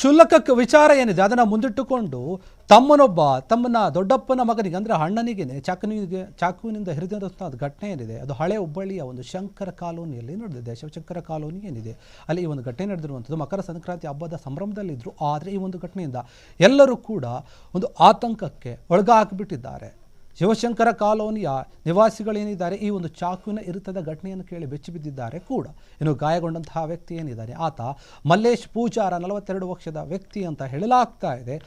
ಕ್ಷುಲ್ಲಕ ವಿಚಾರ ಏನಿದೆ ಅದನ್ನು ಮುಂದಿಟ್ಟುಕೊಂಡು ತಮ್ಮನ್ನ ದೊಡ್ಡಪ್ಪನ ಮಗನಿಗೆ ಅಂದರೆ ಅಣ್ಣನಿಗೆ ಚಾಕುವಿನಿಂದ ಹಿರಿದಿರುವಂಥ ಘಟನೆ ಏನಿದೆ ಅದು ಹಳೆ ಹುಬ್ಬಳ್ಳಿಯ ಒಂದು ಶಂಕರ ಕಾಲೋನಿಯಲ್ಲಿ ನಡೆದಿದೆ. ಶಿವಶಂಕರ ಕಾಲೋನಿ ಏನಿದೆ ಅಲ್ಲಿ ಈ ಒಂದು ಘಟನೆ ನಡೆದಿರುವಂಥದ್ದು ಮಕರ ಸಂಕ್ರಾಂತಿ ಹಬ್ಬದ ಸಂಭ್ರಮದಲ್ಲಿದ್ದರು. ಆದರೆ ಈ ಒಂದು ಘಟನೆಯಿಂದ ಎಲ್ಲರೂ ಕೂಡ ಒಂದು ಆತಂಕಕ್ಕೆ ಒಳಗಾಗಿಬಿಟ್ಟಿದ್ದಾರೆ. ಶಿವಶಂಕರ ಕಾಲೋನಿಯ ನಿವಾಸಿಗಳೇನಿದ್ದಾರೆ ಈ ಒಂದು ಚಾಕುವಿನ ಇರುತ್ತದ ಘಟನೆಯನ್ನು ಕೇಳಿ ಬೆಚ್ಚಿಬಿದ್ದಿದ್ದಾರೆ ಕೂಡ. ಇನ್ನು ಗಾಯಗೊಂಡಂತಹ ವ್ಯಕ್ತಿ ಏನಿದ್ದಾನೆ ಆತ ಮಲ್ಲೇಶ್ ಪೂಜಾರ 42 ವರ್ಷದ ವ್ಯಕ್ತಿ ಅಂತ ಹೇಳಲಾಗ್ತಾ ಇದೆ.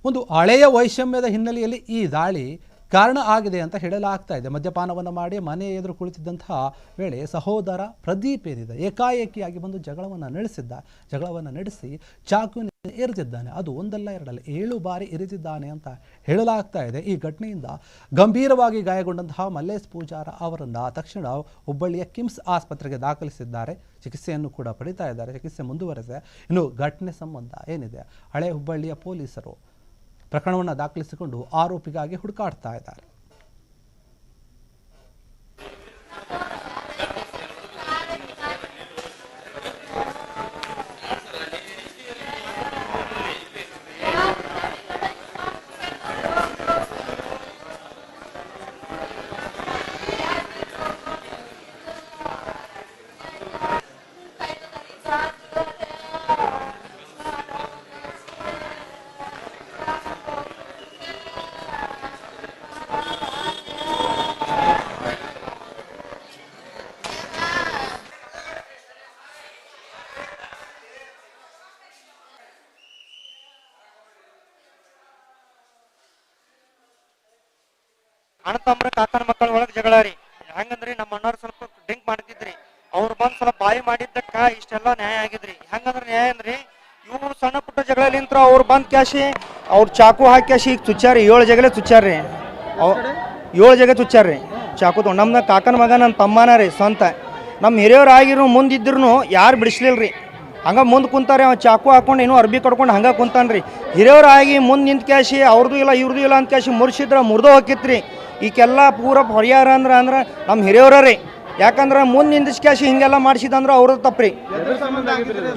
ಒಂದು ಹಳೆಯ ವೈಷಮ್ಯದ ಹಿನ್ನೆಲೆಯಲ್ಲಿ ಈ ದಾಳಿ ಕಾರಣ ಆಗಿದೆ ಅಂತ ಹೇಳಲಾಗ್ತಾ ಇದೆ. ಮದ್ಯಪಾನವನ್ನು ಮಾಡಿ ಮನೆ ಎದುರು ಕುಳಿತಿದ್ದಂತಹ ವೇಳೆ ಸಹೋದರ ಪ್ರದೀಪ್ ಏನಿದೆ ಏಕಾಏಕಿಯಾಗಿ ಬಂದು ಜಗಳವನ್ನು ನಡೆಸಿ ಚಾಕುವಿನ ಇರಿದಿದ್ದಾನೆ. ಅದು ಒಂದಲ್ಲ ಎರಡಲ್ಲ 7 ಬಾರಿ ಇರಿದಿದ್ದಾನೆ ಅಂತ ಹೇಳಲಾಗ್ತಾ ಇದೆ. ಈ ಘಟನೆಯಿಂದ ಗಂಭೀರವಾಗಿ ಗಾಯಗೊಂಡಂತಹ ಮಲ್ಲೇಶ್ ಪೂಜಾರ ಅವರನ್ನು ತಕ್ಷಣ ಹುಬ್ಬಳ್ಳಿಯ ಕಿಮ್ಸ್ ಆಸ್ಪತ್ರೆಗೆ ದಾಖಲಿಸಿದ್ದಾರೆ. ಚಿಕಿತ್ಸೆಯನ್ನು ಕೂಡ ಪಡಿತಾ ಇದ್ದಾರೆ. ಚಿಕಿತ್ಸೆ ಮುಂದುವರೆದಿದೆ. ಇನ್ನು ಘಟನೆ ಸಂಬಂಧ ಏನಿದೆ ಹಳೆ ಹುಬ್ಬಳ್ಳಿಯ ಪೊಲೀಸರು ಪ್ರಕರಣವನ್ನು ದಾಖಲಿಸಿಕೊಂಡು ಆರೋಪಿಗಾಗಿ ಹುಡುಕಾಡ್ತಾ ಇದ್ದಾರೆ. ಅಣ್ಣ ತಮ್ಮರ ಕಾಕನ ಮಕ್ಕಳ ಒಳಗೆ ಜಗಳ ರೀ. ಹೆಂಗಂದ್ರಿ ನಮ್ಮ ಅಣ್ಣವ್ರು ಸ್ವಲ್ಪ ಡ್ರಿಂಕ್ ಮಾಡ್ತಿದ್ರಿ. ಅವ್ರು ಬಂದ್ ಸ್ವಲ್ಪ ಬಾಯಿ ಮಾಡಿದ್ದಕ್ಕ ಇಷ್ಟೆಲ್ಲ ನ್ಯಾಯ ಆಗಿದ್ರಿ. ಹೆಂಗಂದ್ರ ನ್ಯಾಯ ಅಂದ್ರಿ ಇವ್ರು ಸಣ್ಣ ಪುಟ್ಟ ಜಗಳ ನಿಂತ್ರ ಅವ್ರು ಬಂದ್ ಕ್ಯಾಶಿ ಅವ್ರು ಚಾಕು ಹಾಕಿ ಕ್ಯಾಶಿ ಈಗ ಚುಚ್ಚಾರಿ 7 ಜಗಲೆ ಚುಚ್ಚಾರ್ರಿ. 7 ಜಗ ಚುಚ್ಚಾರ್ರಿ ಚಾಕು ತೊಗೊಂಡು. ನಮ್ಮ ಕಾಕನ ಮಗ ನನ್ನ ತಮ್ಮನ ರೀ ಸ್ವಂತ. ನಮ್ಮ ಹಿರಿಯವ್ರು ಆಗಿರು ಮುಂದಿದ್ರು ಯಾರು ಬಿಡಿಸ್ಲಿಲ್ರಿ. ಹಂಗೆ ಮುಂದೆ ಕುಂತಾರೆ. ಅವ ಚಾಕು ಹಾಕೊಂಡು ಇನ್ನೂ ಅರ್ಬಿ ಕಟ್ಕೊಂಡು ಹಂಗೆ ಕುಂತಾನ್ರಿ. ಹಿರಿಯವ್ರು ಆಗಿ ಮುಂದೆ ನಿಂತ ಕ್ಯಾಶಿ ಅವ್ರದ್ದು ಇಲ್ಲ ಇವ್ರದ್ದು ಇಲ್ಲ ಅಂತ ಕ್ಯಾಶಿ ಮುರ್ಸಿದ್ರೆ ಮುರಿದೋ ಹೋಗಿತ್ರಿ. ಈಗೆಲ್ಲ ಪೂರ ಪರಿಹಾರ ಅಂದ್ರೆ ನಮ್ಮ ಹಿರಿಯವ್ರಿ. ಯಾಕಂದ್ರೆ ಮುಂದೆ ನಿಂದಿಸ್ ಕ್ಯಾಶಿ ಹಿಂಗೆಲ್ಲ ಮಾಡಿಸಿದಂದ್ರೆ ಅವ್ರದ್ದು ತಪ್ಪ್ರಿ.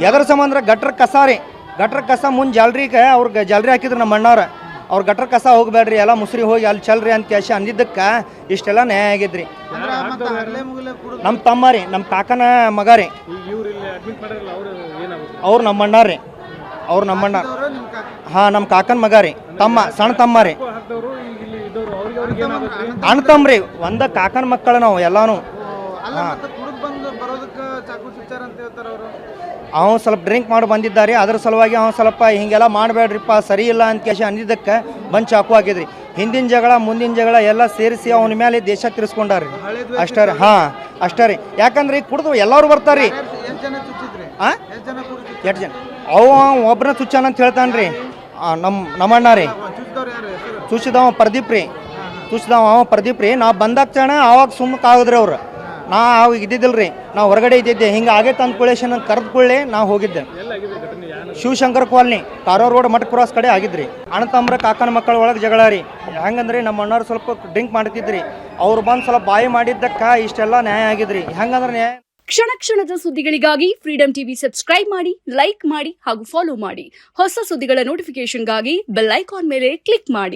ಎದ್ರ ಸಂಬಂಧ ಗಟ್ರ ಕಸ ರೀ. ಗಟ್ರ ಕಸ ಮುಂದೆ ಜಾಲ್ರಿಗೆ ಅವ್ರಿಗೆ ಜಾಲ್ರಿ ಹಾಕಿದ್ರು ನಮ್ಮ ಅಣ್ಣವ್ರ. ಅವ್ರು ಗಟ್ರ ಕಸ ಹೋಗ್ಬೇಡ್ರಿ ಎಲ್ಲ ಮುಸ್ರಿ ಹೋಗಿ ಅಲ್ಲಿ ಚಲ್ರಿ ಅಂತ ಕ್ಯಾಶಿ ಅಂದಿದ್ದಕ್ಕೆ ಇಷ್ಟೆಲ್ಲ ನ್ಯಾಯ ಆಗಿದ್ರಿ. ನಮ್ಮ ತಮ್ಮ ರೀ ನಮ್ಮ ಕಾಕನ ಮಗ ರೀ. ಅವ್ರು ನಮ್ಮ ಅಣ್ಣ ರೀ. ಅವ್ರು ನಮ್ಮ ಅಣ್ಣ. ಹಾಂ ನಮ್ಮ ಕಾಕನ ಮಗ ರೀ. ತಮ್ಮ ಸಣ್ಣ ತಮ್ಮ ರೀ. ಅಣ್ಣ ತಮ್ರಿ ಒಂದ ಕಾಕನ ಮಕ್ಕಳು ನಾವು ಎಲ್ಲಾನು. ಅವನು ಸ್ವಲ್ಪ ಡ್ರಿಂಕ್ ಮಾಡಿ ಬಂದಿದ್ದಾರೆ. ಅದ್ರ ಸಲುವಾಗಿ ಅವ್ನು ಸ್ವಲ್ಪ ಹಿಂಗೆಲ್ಲ ಮಾಡಬೇಡ್ರಿಪ್ಪ ಸರಿ ಇಲ್ಲ ಅಂತ ಕೇಶ ಅಂದಿದ್ದಕ್ಕೆ ಬಂದು ಚಾಕು ಹಾಕಿದ್ರಿ. ಹಿಂದಿನ ಜಗಳ ಮುಂದಿನ ಜಗಳ ಎಲ್ಲ ಸೇರಿಸಿ ಅವನ ಮೇಲೆ ದೇಶ ತಿರ್ಸ್ಕೊಂಡಾರ್ರಿ. ಅಷ್ಟೇ ರೀ. ಹಾಂ ಅಷ್ಟೇ ರೀ. ಯಾಕಂದ್ರೆ ಈಗ ಕುಡ್ದು ಎಲ್ಲರೂ ಬರ್ತಾರ್ರಿ. ಹಾಂ 8 ಜನ ಅವ ಒಬ್ಬನ ಚುಚ್ಚಾನ ಅಂತ ಹೇಳ್ತಾನ್ರಿ. ನಮ್ಮಣ್ಣ ರೀ. ಚುಚ್ಚಿದವ ಪ್ರದೀಪ್ ರೀ. ಅವ ಪ್ರದೀಪ್ ರೀ. ನಾವು ಬಂದಾಗ ಕ್ಷಣ ಆವಾಗ ಸುಮ್ಮನೆ ಆಗಿದ್ರಿ ಅವ್ರು. ನಾ ಅವಾಗ ಇದ್ದಿದ್ದಿಲ್ರಿ. ನಾವು ಹೊರಗಡೆ ಇದ್ದಿದ್ದೆ. ಹಿಂಗೆ ಆಗೈತೆ ಅಂದ್ಕೊಳ್ಳೇಶನ್ ಕರೆದುಕೊಳ್ಳಿ ನಾವು ಹೋಗಿದ್ದೆ. ಶಿವಶಂಕರ ಕಾಲನಿ ಕಾರವಾರ ರೋಡ್ ಮಠ ಕ್ರಾಸ್ ಕಡೆ ಆಗಿದ್ರಿ. ಅಣ್ಣ ತಮ್ಮರ ಕಾಕನ ಮಕ್ಕಳ ಒಳಗೆ ಜಗಳ ರೀ. ಹೆಂಗಂದ್ರಿ ನಮ್ಮ ಅಣ್ಣವ್ರು ಸ್ವಲ್ಪ ಡ್ರಿಂಕ್ ಮಾಡ್ತಿದ್ರಿ. ಅವ್ರು ಬಂದು ಸ್ವಲ್ಪ ಬಾಯಿ ಮಾಡಿದ್ದಕ್ಕೆ ಇಷ್ಟೆಲ್ಲ ನ್ಯಾಯ ಆಗಿದ್ರಿ. ಹೆಂಗಂದ್ರೆ ನ್ಯಾಯ. ಕ್ಷಣ ಕ್ಷಣದ ಸುದ್ದಿಗಳಿಗಾಗಿ ಫ್ರೀಡಂ ಟಿವಿ ಸಬ್ಸ್ಕ್ರೈಬ್ ಮಾಡಿ, ಲೈಕ್ ಮಾಡಿ ಹಾಗೂ ಫಾಲೋ ಮಾಡಿ. ಹೊಸ ಸುದ್ದಿಗಳ ನೋಟಿಫಿಕೇಶನ್ಗಾಗಿ ಬೆಲ್ ಐಕಾನ್ ಮೇಲೆ ಕ್ಲಿಕ್ ಮಾಡಿ.